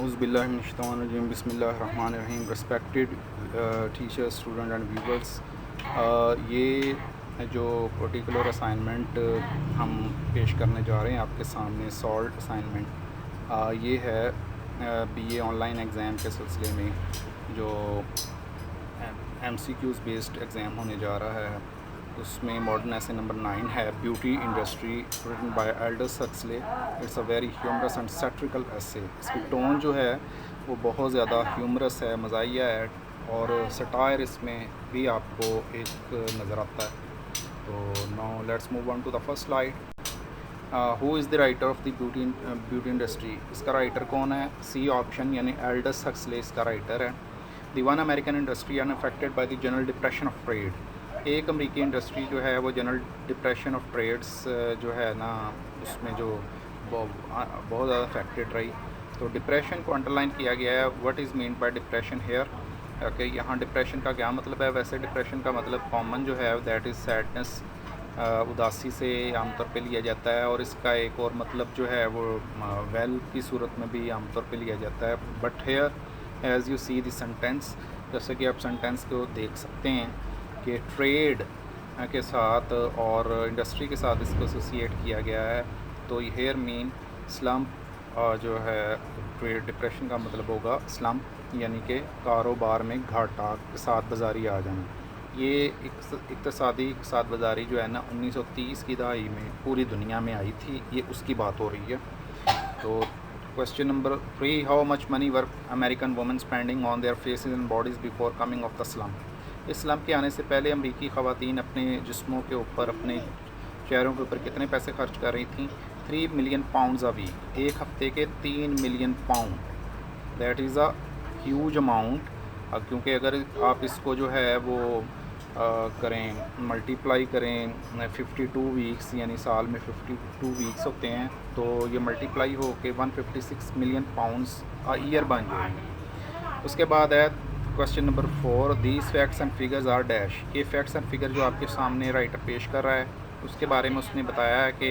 उज़बिल्लाहिमिनश्शैतानिर्रजीम बिस्मिल्लाहिर्रहमानिर्रहीम। Respected teachers, student and viewers, ये जो पर्टिकुलर असाइनमेंट हम पेश करने जा रहे हैं आपके सामने, सॉल्व असाइनमेंट, ये है बीए ऑनलाइन एग्ज़ाम के सिलसिले में जो MCQs बेस्ड एग्ज़ाम होने जा रहा है। उसमें मॉडर्न ऐसे नंबर 9 है, beauty industry, written by Aldous Huxley. It's a very humorous and satirical essay. इसकी टोन जो है वो बहुत ज़्यादा ह्यूमरस है, मज़ाहिया है, और सटायर इसमें भी आपको एक नज़र आता है। तो now let's move on to the first slide. Who is the writer of the beauty industry? इसका राइटर कौन है? सी ऑप्शन यानी एल्डस सक्सले इसका राइटर है। The one American industry unaffected by the general depression of trade. एक अमेरिकी industry जो है वो जनरल डिप्रेशन ऑफ ट्रेड्स जो है ना, उसमें जो बहुत ज़्यादा अफेक्टेड रही। तो डिप्रेशन को अंडरलाइन किया गया है। What is mean by depression here? Okay, यहाँ डिप्रेशन का क्या मतलब है? वैसे डिप्रेशन का मतलब कॉमन जो है दैट इज़ सैडनेस, उदासी से आमतौर पे लिया जाता है। और इसका एक और मतलब जो है वो वेल की सूरत में भी आमतौर पे लिया जाता है। But here as you see the sentence, जैसे कि आप सेंटेंस को देख सकते हैं कि ट्रेड के साथ और इंडस्ट्री के साथ इसको एसोसिएट किया गया है। तो हेयर मीन स्लम्प जो है, ट्रेड डिप्रेशन का मतलब होगा स्लम्प, यानी कि कारोबार में घाटा, साथ बाजारी आ जाना। ये इक़्तिसादी साथ बाजारी जो है ना 1930 की दहाई में पूरी दुनिया में आई थी, ये उसकी बात हो रही है। तो question number 3, how much money were American women spending on their faces and bodies before coming of the slump? इस स्लम्प के आने से पहले अमरीकी ख़वातीन अपने जिस्मों के ऊपर, अपने चेहरों के ऊपर कितने पैसे खर्च कर रही थी? 3 मिलियन पाउंड्स अ वीक। एक हफ्ते के 3 million pound, that is a huge amount. क्योंकि अगर आप इसको जो है वो करें, मल्टीप्लाई करें 52 वीक्स, यानी साल में 52 वीक्स होते हैं, तो ये मल्टीप्लाई हो के 156 मिलियन पाउंड्स आ ईयर बन जाएंगे। उसके बाद है question number 4, these facts and figures are dash. ये फैक्ट्स एंड फिगर जो आपके सामने राइटर पेश कर रहा है, उसके बारे में उसने बताया है कि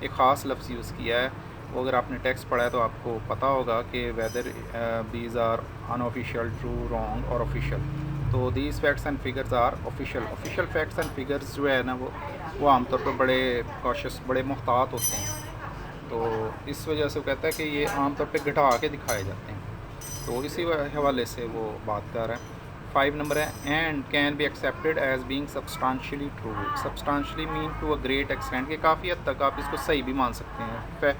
एक ख़ास लफ्ज़ यूज़ किया है। वो अगर आपने टेक्स्ट पढ़ा है तो आपको पता होगा कि whether these are unofficial, true, wrong और ऑफिशियल। तो these facts and figures are official. Official facts and figures जो है ना वो आमतौर पर बड़े कॉशियस, बड़े मुहतात होते हैं। तो इस वजह से वो कहता है कि ये आमतौर पे घटा के दिखाए जाते हैं। तो इसी हवाले से वो बात कर रहा है। 5 नंबर है, and can be accepted as being substantially true. Substantially mean to a great extent, कि काफ़ी हद तक आप इसको सही भी मान सकते हैं।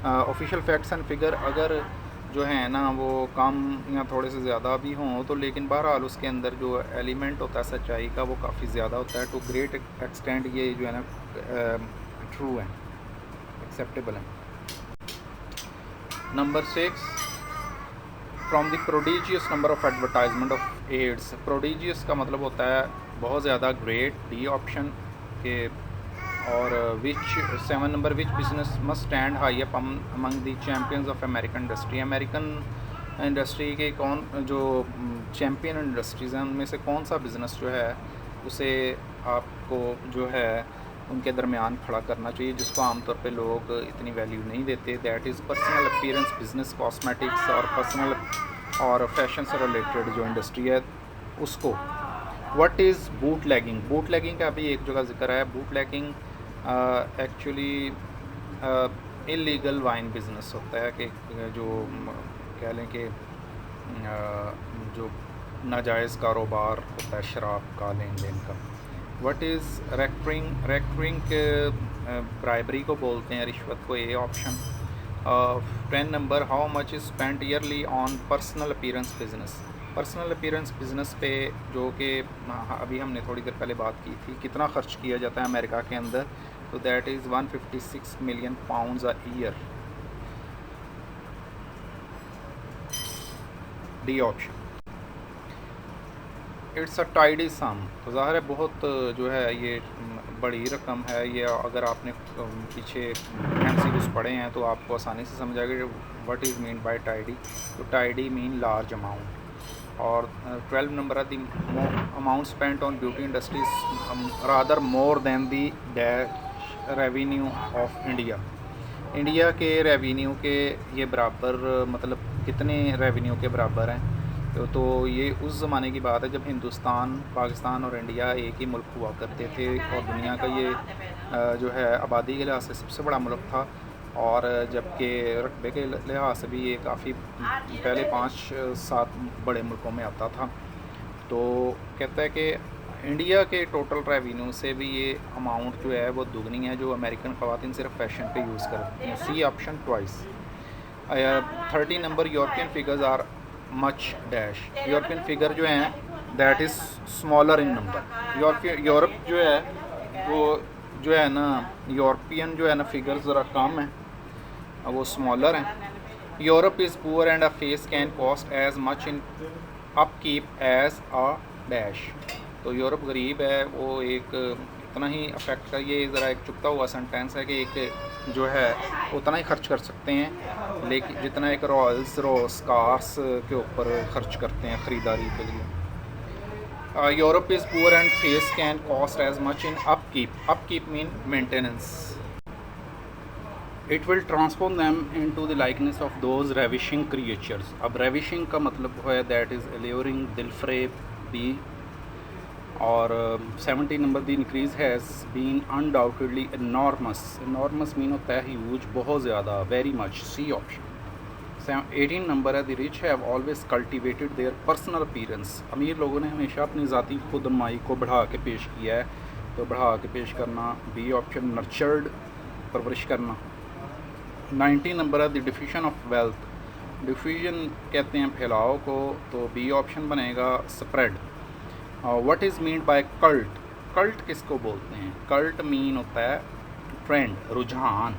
ऑफिशियल फैक्ट्स एंड फिगर अगर जो है ना वो कम या थोड़े से ज़्यादा भी हों, तो लेकिन बहरहाल उसके अंदर जो एलिमेंट होता है सच्चाई का वो काफ़ी ज़्यादा होता है। टू ग्रेट एक्सटेंट ये जो है ना ट्रू है, एक्सेप्टेबल है। Number 6, from the prodigious number of advertisement of ads. Prodigious का मतलब होता है बहुत ज़्यादा, ग्रेट, डी ऑप्शन के। और विच 7 number, which business must stand high up among the champions of American industry. American industry के कौन जो चैम्पियन इंडस्ट्रीज़ हैं उनमें से कौन सा बिज़नेस जो है उसे आपको जो है उनके दरमियान खड़ा करना चाहिए, जिसको आमतौर पे लोग इतनी वैल्यू नहीं देते। That is personal appearance business, cosmetics और पर्सनल और फैशन से रिलेटेड जो इंडस्ट्री है उसको। What is boot lagging? Boot lagging का भी एक जगह जिक्र है। Boot lagging actually illegal wine business होता है, कि जो कह लें कि जो नाजायज़ कारोबार होता है शराब का, लेन देन का। What is racketeering? Racketeering bribery को बोलते हैं, रिश्वत को, A option. 10 number, how much is spent yearly on personal appearance business. Personal appearance business पे जो कि अभी हमने थोड़ी देर पहले बात की थी, कितना ख़र्च किया जाता है अमेरिका के अंदर? तो that is 156 million pounds a year, D option. It's a tidy sum, तो ज़ाहिर है बहुत जो है ये बड़ी रकम है। ये अगर आपने पीछे MCQs पढ़े हैं तो आपको आसानी से समझ आएगा what is mean bye tidy. तो टाइडी मीन लार्ज अमाउंट। और 12 नंबर है, the amount spent on beauty industries rather more than the dash revenue of India. India के रेवेन्यू के ये बराबर मतलब कितने रेवेन्यू के बराबर हैं? तो ये उस ज़माने की बात है जब हिंदुस्तान, पाकिस्तान और इंडिया एक ही मुल्क हुआ करते थे और दुनिया का ये जो है आबादी के लिहाज से सबसे बड़ा मुल्क था, और जबकि रकबे के लिहाज से भी ये काफ़ी पहले 5-7 बड़े मुल्कों में आता था। तो कहता है कि इंडिया के टोटल रेवेन्यू से भी ये अमाउंट जो है वो दुगनी है जो अमेरिकन ख़वातीन सिर्फ फैशन पे यूज़ करती हैं। C option twice. 30 number, European figures are much dash. European figure जो हैं that is smaller in number. Europe जो है वो जो है ना, यूरोपियन जो है ना फिगर ज़रा कम है, वो स्मॉलर हैं। Europe is poor and a face can cost as much in upkeep as a dash. तो यूरोप गरीब है, वो एक इतना ही अफेक्ट कर, ये ज़रा एक चुपता हुआ सेंटेंस है कि एक जो है उतना ही खर्च कर सकते हैं लेकिन जितना एक रॉयल्स रोस कार्स के ऊपर खर्च करते हैं ख़रीदारी के लिए। Europe is poor and face can cost as much in upkeep. Upkeep mean maintenance. It will transform them into the likeness of those ravishing creatures. अब रेविशिंग का मतलब है दैट इज़ एल्योरिंग, दिलफरेब बी। और 70 number, the increase has been undoubtedly enormous. Enormous mean होता है huge, बहुत ज़्यादा, very much. C option. 18 number है, the rich have always cultivated their personal appearance. अमीर लोगों ने हमेशा अपनी ज़ाती खुदनुमाई को बढ़ा के पेश किया है, तो बढ़ा के पेश करना। B option. नर्चर्ड, परवरिश करना। 19 नंबर है, the diffusion of wealth. Diffusion कहते हैं फैलाव को, तो बी ऑप्शन बनेगा। Spread. What is mean by cult. Cult किसको बोलते हैं? कल्ट मीन होता है ट्रेंड, रुझान।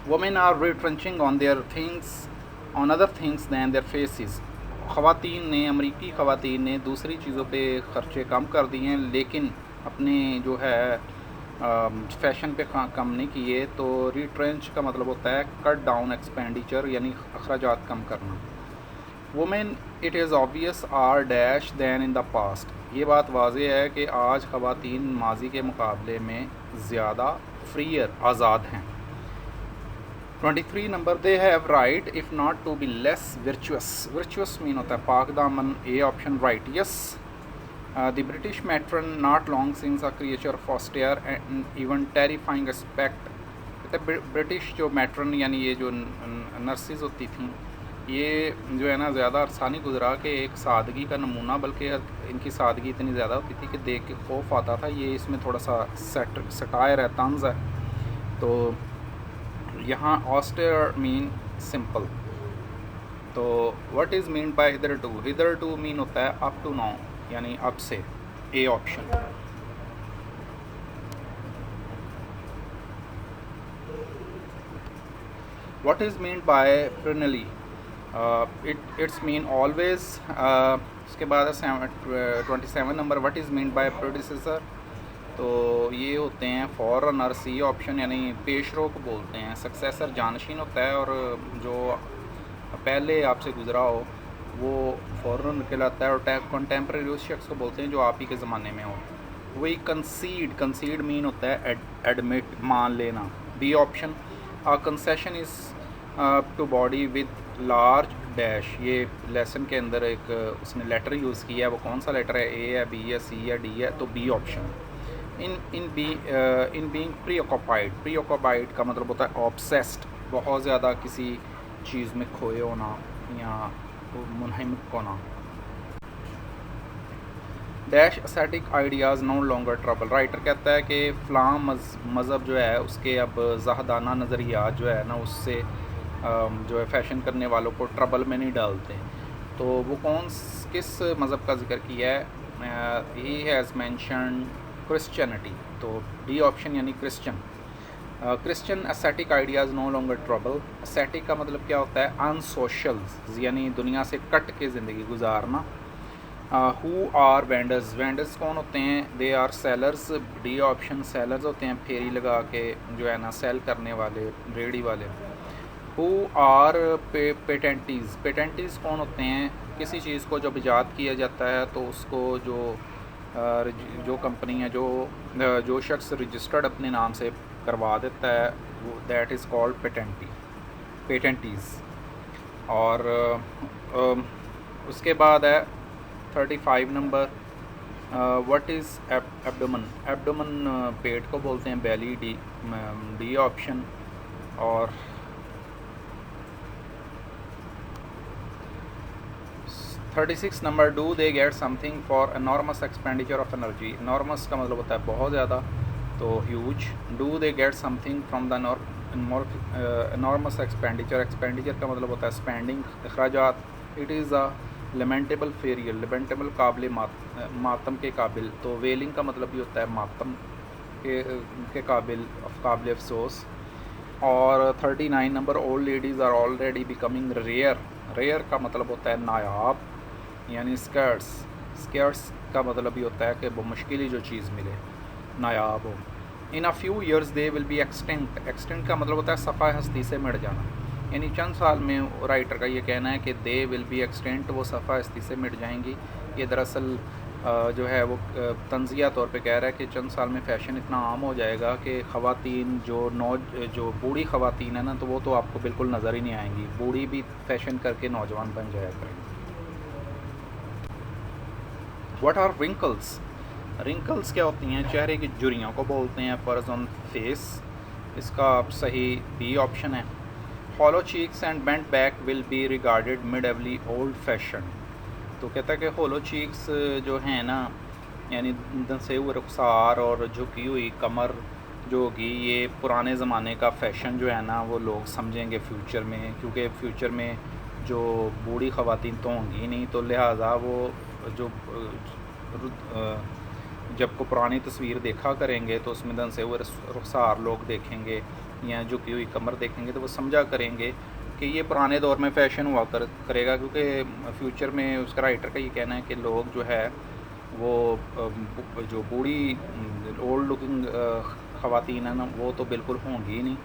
Women are retrenching on their things on other things than their faces. ख़वातीन ने, अमरीकी ख़वातीन ने दूसरी चीज़ों पे ख़र्चे कम कर दिए हैं लेकिन अपने जो है फैशन पे कम नहीं किए। तो रिट्रेंच का मतलब होता है कट डाउन एक्सपेंडिचर, यानी अखराजात कम करना। Women it is obvious are dash than in the past. ये बात वाज़ेह है कि आज ख़वातीन माजी के मुकाबले में ज़्यादा फ्रीयर, आज़ाद हैं। 23 number, they have right if not to be less virtuous. Virtuous mean होता है पाक दामन। A option right. Yes. The British matron not long since a creature of austere and even terrifying aspect. कहते ब्रिटिश जो matron यानी ये जो nurses होती थी, ये जो है ना ज़्यादा अरसा नहीं गुजरा कि एक सादगी का नमूना, बल्कि इनकी सादगी इतनी ज़्यादा होती थी कि देख के खौफ आता था। ये इसमें थोड़ा सा सटायर है, तंज़ है। तो यहाँ ऑस्टेयर मीन सिंपल। तो what is mean by hitherto. Hitherto mean होता है अप टू नाउ, यानी अब से। A option. What is mean by perennially. It's mean always. उसके बाद 27 number, what is mean by predecessor. तो ये होते हैं फॉरनर। सी ऑप्शन, यानी पेशरो को बोलते हैं। सक्सेसर जानशीन होता है, और जो पहले आपसे गुजरा हो वो फॉरनर कहलाता है। और कंटेम्प्रेरी उस शख्स को बोलते हैं जो आप ही के ज़माने में हो। वही कंसीड। कंसीड मीन होता है एडमिट, मान लेना। B option. Concession is to body with large dash. ये लेसन के अंदर एक उसने लेटर यूज़ किया है, वो कौन सा लेटर है? ए है, बी है, सी है, डी है? तो B option. In being preoccupied. Preoccupied का मतलब होता है ऑब्सेस्ड, बहुत ज़्यादा किसी चीज़ में खोए होना या मुनहमिक होना। Dash aesthetic ideas no longer trouble. Writer कहता है कि फ़लाँ मज़हब जो है उसके अब ज़ाहदाना नज़रियात जो है ना, उससे जो है फ़ैशन करने वालों को ट्रबल में नहीं डालते। तो वो किस मज़हब का जिक्र किया है? He has mention Christianity. तो डी ऑप्शन, यानी Christian. Christian aesthetic ideas no longer trouble. Aesthetic का मतलब क्या होता है? अनसोशल, यानी दुनिया से कट के ज़िंदगी गुजारना। Who are vendors. वेंडर्स कौन होते हैं? They are sellers. D option. Sellers होते हैं फेरी लगा के जो है ना सेल करने वाले, रेडी वाले। Who are पेटेंटीज़। पेटेंटीज़ कौन होते हैं? किसी चीज़ को जब ईजाद किया जाता है तो उसको जो जो कंपनी है जो शख्स रजिस्टर्ड अपने नाम से करवा देता है वो दैट इज़ कॉल्ड पेटेंटीज़। और उसके बाद है 35 number, what is abdomen. Abdomen पेट को बोलते हैं बेली, डी ऑप्शन। और 36 number, do they get something for enormous expenditure of energy. Enormous का मतलब होता है बहुत ज़्यादा, तो huge. Do they get something from the enormous expenditure. Expenditure का मतलब होता है स्पेंडिंग, अखराजात। It is a lamentable failure, lamentable काबिल मातम के काबिल। तो वेलिंग का मतलब भी होता है मातम के काबिल अफसोस। और 39 number, old ladies are already becoming rare. Rare का मतलब होता है नायाब, यानी स्कर्ट्स का मतलब भी होता है कि वो मुश्किल ही जो चीज़ मिले, नायाब हो। In a few years they will be extinct. Extinct का मतलब होता है सफ़ा हस्ती से मिट जाना, यानी चंद साल में राइटर का ये कहना है कि दे विल बी एक्सटेंट, वो सफ़ा हस्ती से मिट जाएंगी। ये दरअसल जो है वो तंज़िया तौर पे कह रहा है कि चंद साल में फ़ैशन इतना आम हो जाएगा कि ख़वातीन जो बूढ़ी ख़वातीन है ना, तो वो तो आपको बिल्कुल नज़र ही नहीं आएंगी, बूढ़ी भी फ़ैशन करके नौजवान बन जाया करेंगी। What are wrinkles. रिंकल्स क्या होती हैं? चेहरे की झुर्रियों को बोलते हैं, पर्स ऑन फेस। इसका सही बी ऑप्शन है। Hollow cheeks and bent back will be regarded medievally old fashion. तो कहता है कि हॉलो चीक्स जो हैं ना, यानी दसे हुए रुखसार और झुकी हुई कमर जो होगी, ये पुराने ज़माने का फ़ैशन जो है ना वो लोग समझेंगे फ्यूचर में, क्योंकि फ्यूचर में जो बूढ़ी ख़वातीन तो होंगी नहीं, तो लिहाजा वो जो जब को पुरानी तस्वीर देखा करेंगे तो उसमें दंसे हुए रुखसार लोग देखेंगे या झुकी हुई कमर देखेंगे, तो वो समझा करेंगे कि ये पुराने दौर में फ़ैशन हुआ करेगा, क्योंकि फ्यूचर में उसका राइटर का ये कहना है कि लोग जो है वो जो बूढ़ी ओल्ड लुकिंग ख़वातीन है ना, वो तो बिल्कुल होंगी ही नहीं,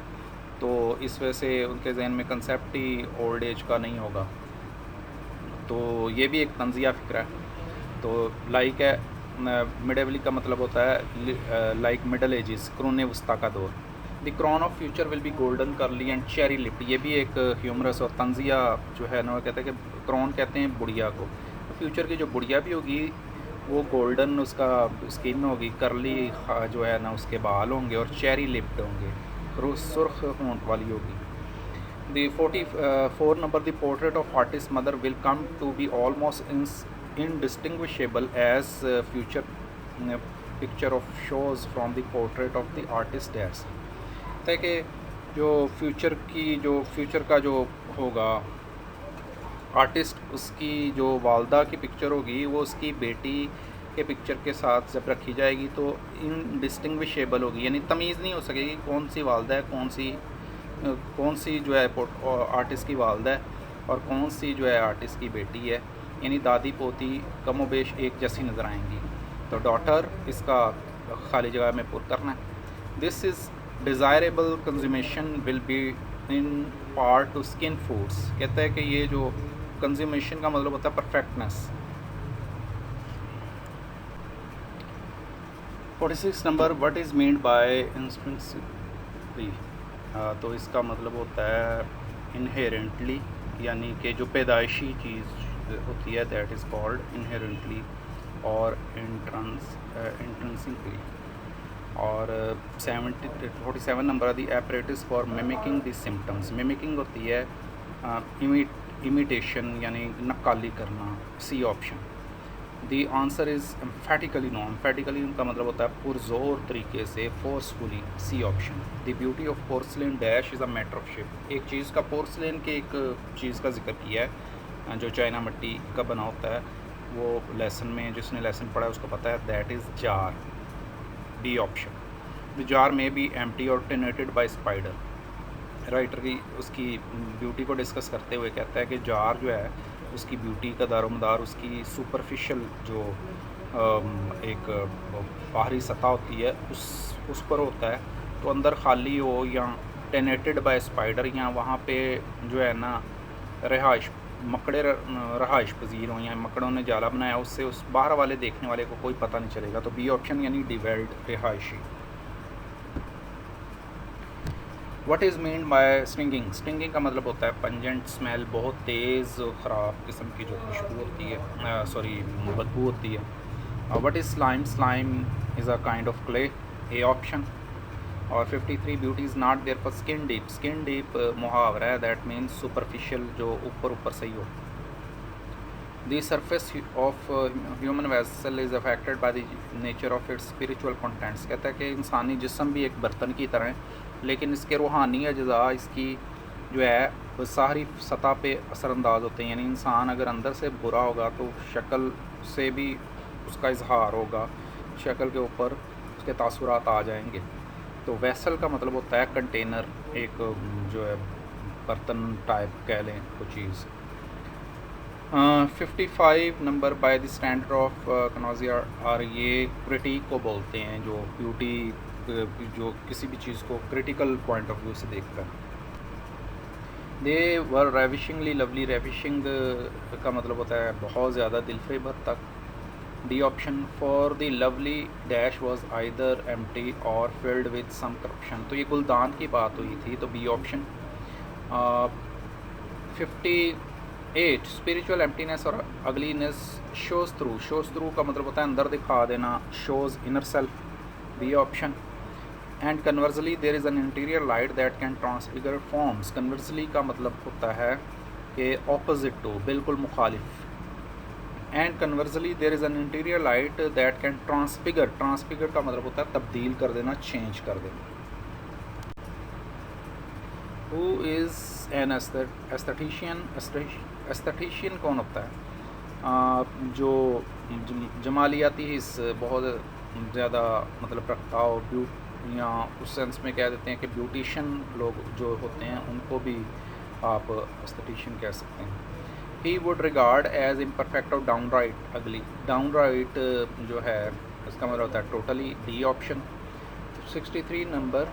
तो इस वजह से उनके जहन में कंसेप्ट ही ओल्ड एज का नहीं होगा। तो ये भी एक तंज़िया फ़िक्र है। तो लाइक है मिडेवली का मतलब होता है लाइक मिडल एजिस, क़ुरून वस्ता का दौर। The crone of future will be golden curly and cherry lipped. ये भी एक ह्यूमरस और तंज़िया जो है ना, वो कहते हैं कि क्रॉन कहते हैं बुढ़िया को, तो फ्यूचर की जो बुढ़िया भी होगी वो गोल्डन उसका स्किन होगी, करली जो है ना उसके बाल होंगे, और चेरी लिप्ड होंगे, सुर्ख होंठ वाली होगी। The 44 number, the portrait of artist mother will come to be almost indistinguishable as future picture of shows from the portrait of the artist as। है कि जो फ्यूचर का जो होगा आर्टिस्ट, उसकी जो वालदा की पिक्चर होगी वो उसकी बेटी के पिक्चर के साथ जब रखी जाएगी तो इनडिस्टिंग्विशेबल होगी, यानी तमीज़ नहीं हो सकेगी कौन सी वालदा है, कौन सी जो है आर्टिस्ट की वालदा है और कौन सी जो है आर्टिस्ट की बेटी है, यानी दादी पोती कमोबेश एक जैसी नज़र आएंगी। तो डॉटर इसका खाली जगह में पुर करना है। This is desirable consummation will be in part two skin foods. कहता है कि ये जो कंज्यूमेशन का मतलब होता है perfectness. 46 number, what is meant by instinctively. तो इसका मतलब होता है इनहेरेंटली, यानी कि जो पैदाइशी चीज़ होती है दैट इज़ कॉल्ड इनहेरेंटली और इंट्रेंसिकली। और 47 number, the apparatus for mimicking the symptoms. Mimicking होती है इमिटेशन, यानी नक्काली करना, C option. The answer is emphatically no. Emphatically का मतलब होता है पुरजोर तरीके से, forcefully, C option. The beauty of porcelain dash is a matter of shape. एक चीज़ का, पोर्सलिन के एक चीज़ का जिक्र किया है जो चाइना मिट्टी का बना होता है, वो लेसन में, जिसने लेसन पढ़ा है उसको पता है, that is jar, D option. The jar में बी एम्प्टी और टेनेटेड बाय स्पाइडर। राइटर की उसकी ब्यूटी को डिस्कस करते हुए कहता है कि जार जो है उसकी ब्यूटी का दारोमदार उसकी सुपरफिशियल जो एक बाहरी सतह होती है उस पर होता है, तो अंदर खाली हो या टेनेटेड बाय स्पाइडर, या वहाँ पे जो है ना रिहाइश मकड़े रहाइश पजीर हों या मकड़ों ने जाला बनाया, उससे उस बाहर वाले देखने वाले को कोई पता नहीं चलेगा। तो बी ऑप्शन यानी डिवेल्ड, रिहायशी। What is mean bye stinging? Stinging का मतलब होता है पंजेंट स्मेल, बहुत तेज़ ख़राब किस्म की जो खुशबू होती है, सॉरी बदबू होती है। What is slime? Slime is a kind of clay, A option. और 53 beauty is not there for skin deep. Skin deep मुहावरा है, दैट मीन्स सुपरफिशियल, जो ऊपर ऊपर से ही हो। The surface of human vessel is affected by the nature of its spiritual contents. कहता है कि इंसानी जिस्म भी एक बर्तन की तरह है, लेकिन इसके रूहानी अज्जा इसकी जो है वो सारी सतह पे असरअंदाज होते हैं। यानी इंसान अगर अंदर से बुरा होगा तो शक्ल से भी उसका इजहार होगा, शक्ल के ऊपर उसके तासुरात आ जाएंगे। तो वेसल का मतलब होता है कंटेनर, एक जो है बर्तन टाइप कह लें कोई चीज़। 55 number by the standard of Kanojia और ये क्रिटिक को बोलते हैं, जो ब्यूटी जो किसी भी चीज़ को क्रिटिकल पॉइंट ऑफ व्यू से देखता है। दे वर रेविशिंगली लवली। रेविशिंग का मतलब होता है बहुत ज़्यादा दिलफरेब हद तक। D option for the lovely dash was either empty और फिल्ड विद सम करप्शन। तो ये गुलदान की बात हुई थी, तो बी ऑप्शन। 58 स्पिरिचुअल एम्प्टीनेस और ugliness shows through. Shows through का मतलब होता है अंदर दिखा देना, shows inner self, B option. And conversely there is an interior light that can transfigure forms. Conversely का मतलब होता है कि ऑपोजिट टू, बिल्कुल मुखालिफ। And conversely there is an interior light that can transfigure. Transfigure का मतलब होता है तब्दील कर देना, चेंज कर देना। Who is an esthetician? Esthetician कौन होता है? जो जमालियाती हिस्स बहुत ज़्यादा मतलब रखता हो, या उस सेंस में कह देते हैं कि ब्यूटिशियन लोग जो होते हैं उनको भी आप एस्थेटिशियन कह सकते हैं। He would regard as imperfect और downright ugly. Downright जो है इसका मतलब होता है totally, D option. 63 number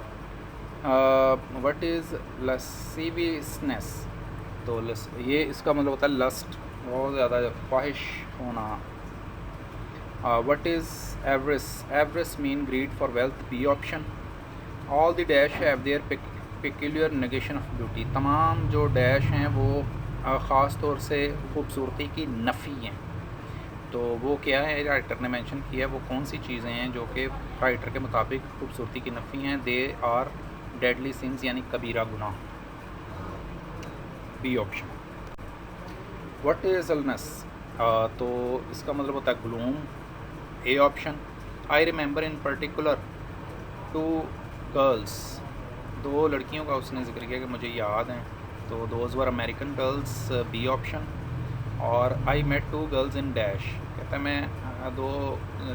what is lasciviousness? तो ये इसका मतलब होता है लस्ट, बहुत ज़्यादा ख्वाहिश होना। What is avarice? Avarice mean greed for wealth, B option. All the dash have their peculiar negation of beauty. तमाम जो डैश हैं वो ख़ास तौर से खूबसूरती की नफ़ी हैं। तो वो क्या है राइटर ने मेंशन किया, वो कौन सी चीज़ें हैं जो कि राइटर के मुताबिक खूबसूरती की नफ़ी हैं? दे आर डेडली सिंस, यानी कबीरा गुनाह, B option. What is illness? तो इसका मतलब होता है gloom, A option. I remember in particular 2 girls. 2 लड़कियों का उसने जिक्र किया कि मुझे याद हैं, तो those were American girls, B option. और I met 2 girls in dash. कहता है मैं 2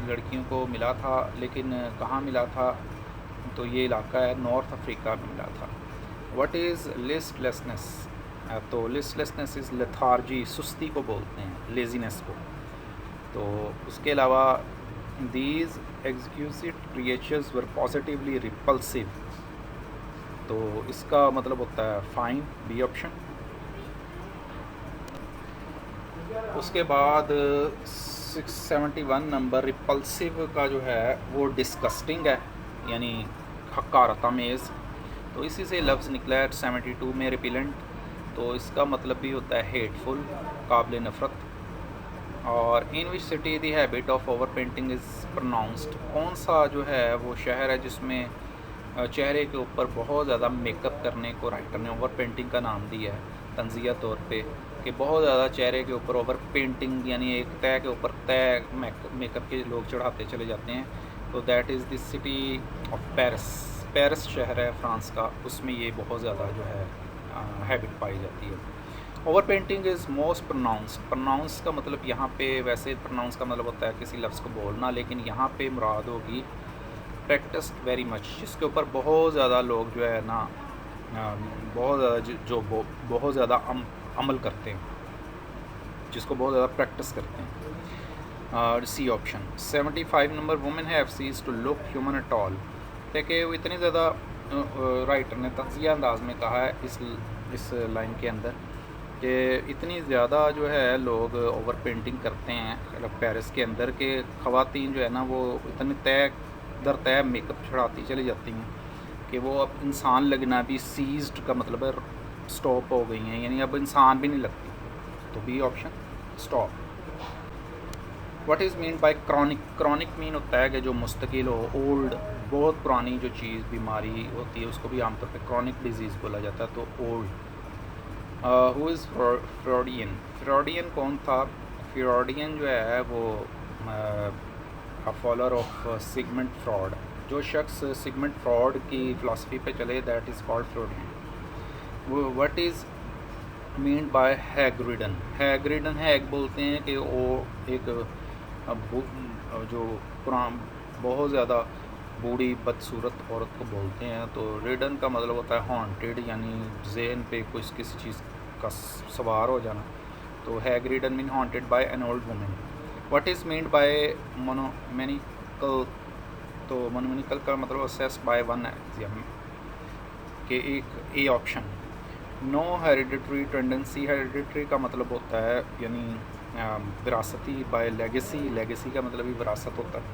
लड़कियों को मिला था, लेकिन कहाँ मिला था? तो ये इलाका है नॉर्थ अफ्रीका में मिला था। What is listlessness? तो लिस्टलेसनेस इज़ लेथार्जी, सुस्ती को बोलते हैं, लेजीनेस को। तो उसके अलावा these exquisite creatures were positively repulsive. तो इसका मतलब होता है फाइन, बी ऑप्शन। उसके बाद 671 नंबर रिपल्सिव का जो है वो डिस्कस्टिंग है, यानी हकारत आमेज़। तो इसी से लफ्ज़ निकला है 72 में रिपिलेंट। तो इसका मतलब भी होता है हेटफुल, काबिल नफ़रत। और in which city the habit of over painting is pronounced? कौन सा जो है वो शहर है जिसमें चेहरे के ऊपर बहुत ज़्यादा मेकअप करने को राइटर ने ओवर पेंटिंग का नाम दिया है तंजिया तौर पे, कि बहुत ज़्यादा चेहरे के ऊपर ओवर पेंटिंग, यानी एक तय के ऊपर तय मेकअप के लोग चढ़ाते चले जाते हैं। तो that is the city of Paris. Paris शहर है फ्रांस का, उसमें ये बहुत ज़्यादा जो है हैबिट पाई जाती है। Over painting is most pronounced. Pronounce का मतलब यहाँ पे, वैसे प्रोनाउंस का मतलब होता है किसी लफ्ज़ को बोलना, लेकिन यहाँ पे मुराद होगी प्रैक्टिस्ड वेरी मच, जिसके ऊपर बहुत ज़्यादा लोग जो है ना बहुत ज़्यादा बहुत ज़्यादा अमल करते हैं, जिसको बहुत ज़्यादा प्रैक्टिस करते हैं, C option. 75 number women have cease to look human at all. देखिए वो इतनी ज़्यादा राइटर ने तंज़िया अंदाज में कहा है इस लाइन के अंदर कि इतनी ज़्यादा जो है लोग ओवर पेंटिंग करते हैं मतलब पेरिस के अंदर के ख़वातीन जो है ना वो इतने तय दर तय मेकअप चढ़ाती चली जाती हैं कि वो अब इंसान लगना भी सीज्ड का मतलब है स्टॉप हो गई हैं, यानी अब इंसान भी नहीं लगती। तो B option stop. What is mean by chronic? Chronic mean होता है कि जो मुस्तकिल हो, ओल्ड, बहुत पुरानी जो चीज़ बीमारी होती है उसको भी आमतौर पे क्रॉनिक डिजीज़ बोला जाता है। तो old. Who is Freudian? Freudian कौन था? फ्रॉडियन जो है वो फॉलोअर ऑफ सिगमंड फ्रॉड। जो शख्स सिगमंड फ्रॉड की फ़िलासफ़ी पे चले that is called Freudian. What is mean by hagridden? Hagridden hag बोलते हैं कि वो एक जो पुरान बहुत ज़्यादा बूढ़ी बदसूरत औरत को बोलते हैं। तो रिडन का मतलब होता है हॉन्टेड, यानी जहन पे कुछ किसी चीज़ का सवार हो जाना। तो hagridden mean haunted by an old women. What is mean by monomaniacal? तो मोनोमैनिकल का मतलब असेस्ड बाय वन एक्सियम के एक A option. No hereditary tendency. Hereditary का मतलब होता है यानी विरासती। बाय लेगेसी, लेगेसी का मतलब भी विरासत होता है।